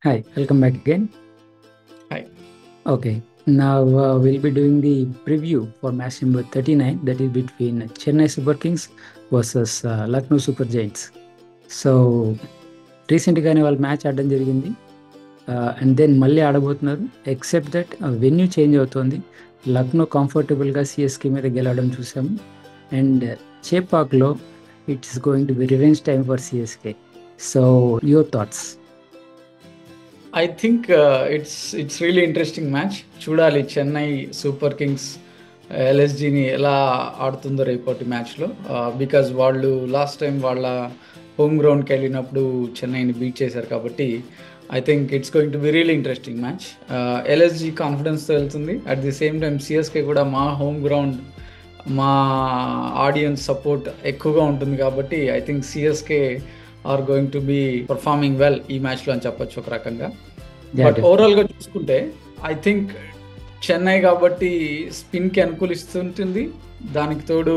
Hi, welcome back again. Hi. Okay, now we'll be doing the preview for match number 39, that is between Chennai Super Kings versus Lucknow Super Giants. So రీసెంట్గానే వాళ్ళు match ఆడడం జరిగింది and then మళ్ళీ ఆడబోతున్నారు. Except that venue change అవుతుంది. లక్నో కంఫర్టబుల్గా CSK మీద గెలవడం చూసాము. అండ్ చేపాక్లో it's going to be revenge time for CSK. So your thoughts? I think it's really interesting match. చూడాలి చెన్నై సూపర్ కింగ్స్ ఎల్ఎస్జిని ఎలా ఆడుతుందో రేపటి మ్యాచ్లో. బికాజ్ వాళ్ళు లాస్ట్ టైం వాళ్ళ హోమ్ గ్రౌండ్కి వెళ్ళినప్పుడు చెన్నైని బీట్ చేశారు కాబట్టి I think it's going to be really interesting match. LSG కాన్ఫిడెన్స్తో వెళ్తుంది. At the same time CSK కూడా మా హోమ్ గ్రౌండ్, మా ఆడియన్స్ సపోర్ట్ ఎక్కువగా ఉంటుంది కాబట్టి I think CSK are going to be performing well ఈ మ్యాచ్లో అని చెప్పొచ్చు ఒక రకంగా. బట్ ఓవరాల్గా చూసుకుంటే ఐ థింక్ చెన్నై కాబట్టి స్పిన్కి అనుకూలిస్తుంటుంది. దానికి తోడు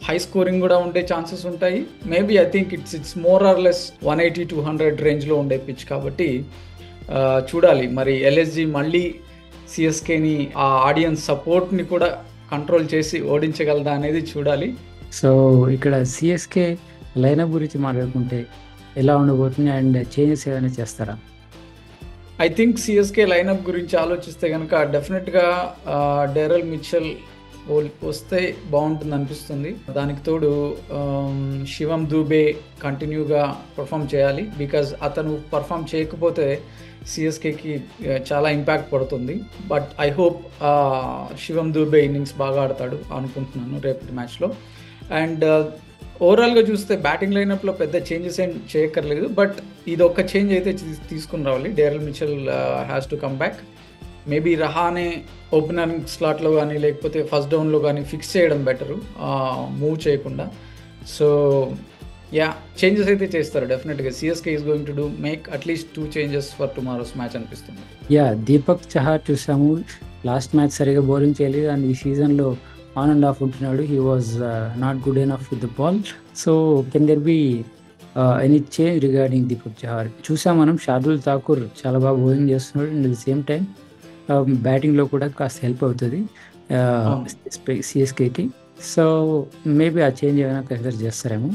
హై స్కోరింగ్ కూడా ఉండే ఛాన్సెస్ ఉంటాయి. Maybe I think it's more or less 180-200 రేంజ్లో ఉండే పిచ్ కాబట్టి చూడాలి మరి ఎల్ఎస్జి మళ్ళీ సిఎస్కేని ఆ ఆడియన్స్ సపోర్ట్ని కూడా కంట్రోల్ చేసి ఓడించగలదా అనేది చూడాలి. సో ఇక్కడ సిఎస్కే లైనప్ గురించి మాట్లాడుకుంటే ఎలా ఉండబోతుంది అండ్ చేంజెస్ ఏమైనా చేస్తారా? ఐ థింక్ సిఎస్కే లైనప్ గురించి ఆలోచిస్తే కనుక డెఫినెట్గా డెరెల్ మిచెల్ వస్తే బాగుంటుంది అనిపిస్తుంది. దానికి తోడు శివం దూబే కంటిన్యూగా పర్ఫామ్ చేయాలి. బికాజ్ అతను పర్ఫామ్ చేయకపోతే సిఎస్కేకి చాలా ఇంపాక్ట్ పడుతుంది. But I hope Shivam Dube innings బాగా ఆడతాడు అనుకుంటున్నాను రేపటి మ్యాచ్లో. అండ్ ఓవరాల్గా చూస్తే బ్యాటింగ్ లైనప్లో పెద్ద చేంజెస్ ఏం చేయక్కర్లేదు. బట్ ఇది ఒక్క చేంజ్ అయితే తీసుకుని రావాలి. Daryl Mitchell has to come back. Maybe Rahane opener స్లాట్లో కానీ లేకపోతే ఫస్ట్ డౌన్లో కానీ ఫిక్స్ చేయడం బెటరు, మూవ్ చేయకుండా. సో యా, చేంజెస్ అయితే చేస్తారు డెఫినెట్గా. CSK is going to do make అట్లీస్ట్ 2 చేంజెస్ ఫర్ టుమారోస్ మ్యాచ్ అనిపిస్తుంది. యా, దీపక్ చహార్ చూసాము. లాస్ట్ మ్యాచ్ సరిగా బౌలింగ్ చేయలేదు అండ్ ఈ సీజన్లో ఆన్ అండ్ ఆఫ్ ఉంటున్నాడు. He was not good enough with the ball. So can there be any change regarding Deepak Chahar? చూసాం మనం, షార్దుల్ ఠాకూర్ చాలా బాగా బౌలింగ్ చేస్తున్నాడు and at the same time బ్యాటింగ్లో కూడా కాస్త హెల్ప్ అవుతుంది సిఎస్కేకి. సో మేబీ ఆ చేంజ్ ఏమైనా కన్సిడర్ చేస్తారేమో.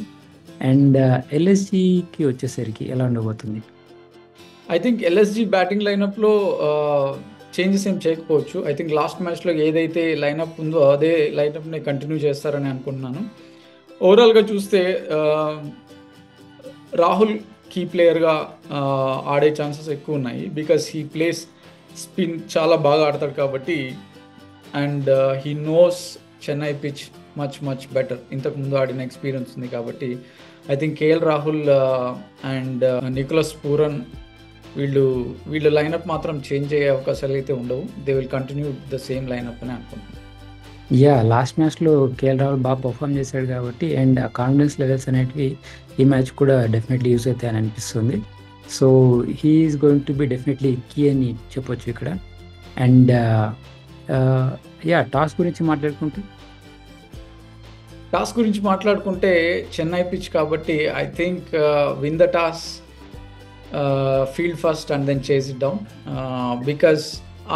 అండ్ ఎల్ఎస్జికి వచ్చేసరికి ఎలా ఉండబోతుంది? ఐ థింక్ ఎల్ఎస్జి బ్యాటింగ్ లైనప్లో చేంజెస్ ఏం చేయకపోవచ్చు. ఐ థింక్ లాస్ట్ మ్యాచ్లో ఏదైతే లైనప్ ఉందో అదే లైనప్ని కంటిన్యూ చేస్తారని అనుకుంటున్నాను. ఓవరాల్గా చూస్తే రాహుల్ కీ ప్లేయర్గా ఆడే ఛాన్సెస్ ఎక్కువ ఉన్నాయి. బికాస్ హీ ప్లేస్ స్పిన్ చాలా బాగా ఆడతాడు కాబట్టి. And he knows Chennai pitch much better. ఇంతకుముందు ఆడిన ఎక్స్పీరియన్స్ ఉంది కాబట్టి I think KL Rahul and Nicholas Pooran వీళ్ళు లైనప్ మాత్రం చేంజ్ అయ్యే అవకాశాలు అయితే ఉండవు. They will continue the same lineup అని అనుకుంటున్నాను. యా, లాస్ట్ మ్యాచ్లో కేఎల్ రాహుల్ బాగా పర్ఫామ్ చేశాడు కాబట్టి అండ్ ఆ కాన్ఫిడెన్స్ లెవెల్స్ అనేటివి ఈ మ్యాచ్ కూడా డెఫినెట్లీ యూస్ అవుతాయని అనిపిస్తుంది. So he is going to be definitely key అని చెప్పొచ్చు ఇక్కడ. అండ్ యా, టాస్ గురించి మాట్లాడుకుంటే చెన్నై పిచ్ కాబట్టి I think win the toss, field first and then chase it down. Because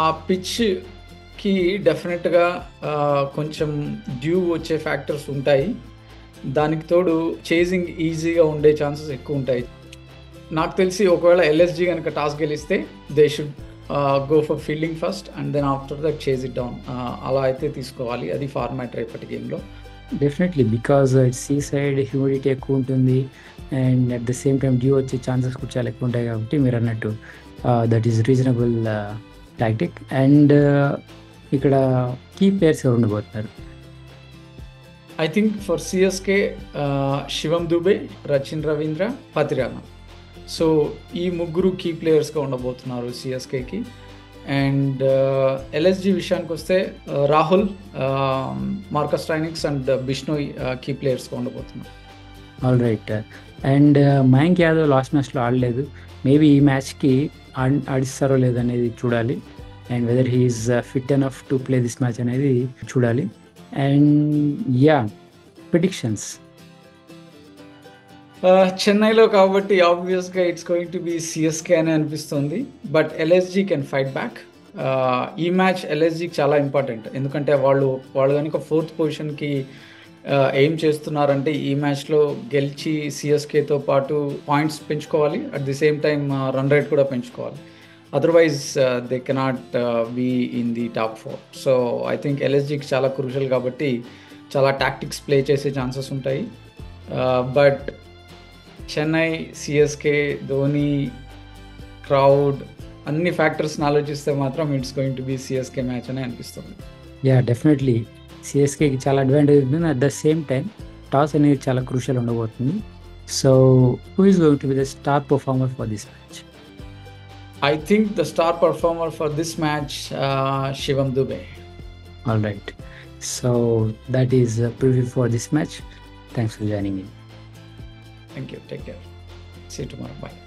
ఆ పిచ్కి డెఫినెట్గా కొంచెం డ్యూ వచ్చే ఫ్యాక్టర్స్ ఉంటాయి. దానికి తోడు చేజింగ్ ఈజీగా ఉండే ఛాన్సెస్ ఎక్కువ ఉంటాయి. నాకు తెలిసి ఒకవేళ ఎల్ఎస్జి కనుక టాస్ గెలిస్తే they should go for fielding first and then after that chase it down. అలా అయితే తీసుకోవాలి. అది ఫార్మాట్ రేపటి గేమ్లో. Definitely, because sea side humidity ఎక్కువ ఉంటుంది and at the same time dew వచ్చే ఛాన్సెస్ కూడా చాలా ఎక్కువ ఉంటాయి కాబట్టి మీరు అన్నట్టు that is reasonable tactic. And ఇక్కడ కీ ప్లేయర్స్ ఎవరు ఉండబోతున్నారు? I think for CSK Shivam Dube, Rachin Ravindra, Pathirana. So ఈ ముగ్గురు కీ ప్లేయర్స్గా ఉండబోతున్నారు సిఎస్కేకి. అండ్ ఎల్ఎస్జి విషయానికి వస్తే Rahul, Marcus Stoinis and Bishnoi key ప్లేయర్స్గా ఉండబోతున్నారు. All right. And Mayank Yadav last మ్యాచ్లో ఆడలేదు. మేబీ ఈ మ్యాచ్కి ఆడిస్తారో లేదనేది చూడాలి. And whether he is fit enough to play this match అనేది చూడాలి. And yeah, predictions. చెన్నైలో కాబట్టి ఆబ్వియస్గా it's going to be CSK అని అనిపిస్తుంది. But LSG can fight back. ఈ మ్యాచ్ ఎల్ఎస్జీకి చాలా ఇంపార్టెంట్, ఎందుకంటే వాళ్ళు కనుక 4th పొజిషన్కి ఎయిమ్ చేస్తున్నారంటే ఈ మ్యాచ్లో గెలిచి సిఎస్కేతో పాటు పాయింట్స్ పెంచుకోవాలి, at the same time run rate కూడా పెంచుకోవాలి. Otherwise they cannot be in the top 4. So I think ఎల్ఎస్జీకి చాలా క్రూషల్ కాబట్టి చాలా టాక్టిక్స్ ప్లే చేసే ఛాన్సెస్ ఉంటాయి. But Chennai, CSK, Dhoni, crowd అన్ని ఫ్యాక్టర్స్ని ఆలోచిస్తే మాత్రం it's going to be CSK match అని అనిపిస్తుంది. యా, డెఫినెట్లీ సిఎస్కేకి చాలా అడ్వాంటేజ్ ఉంటుంది. At the same time toss అనేది చాలా క్రూషియల్ ఉండబోతుంది. So who is going to be the star performer for this match? I think the star performer for this match, Shivam Dube. All right. So that is a preview for this match. Thanks for joining in. Thank you. Take care. See you tomorrow. Bye.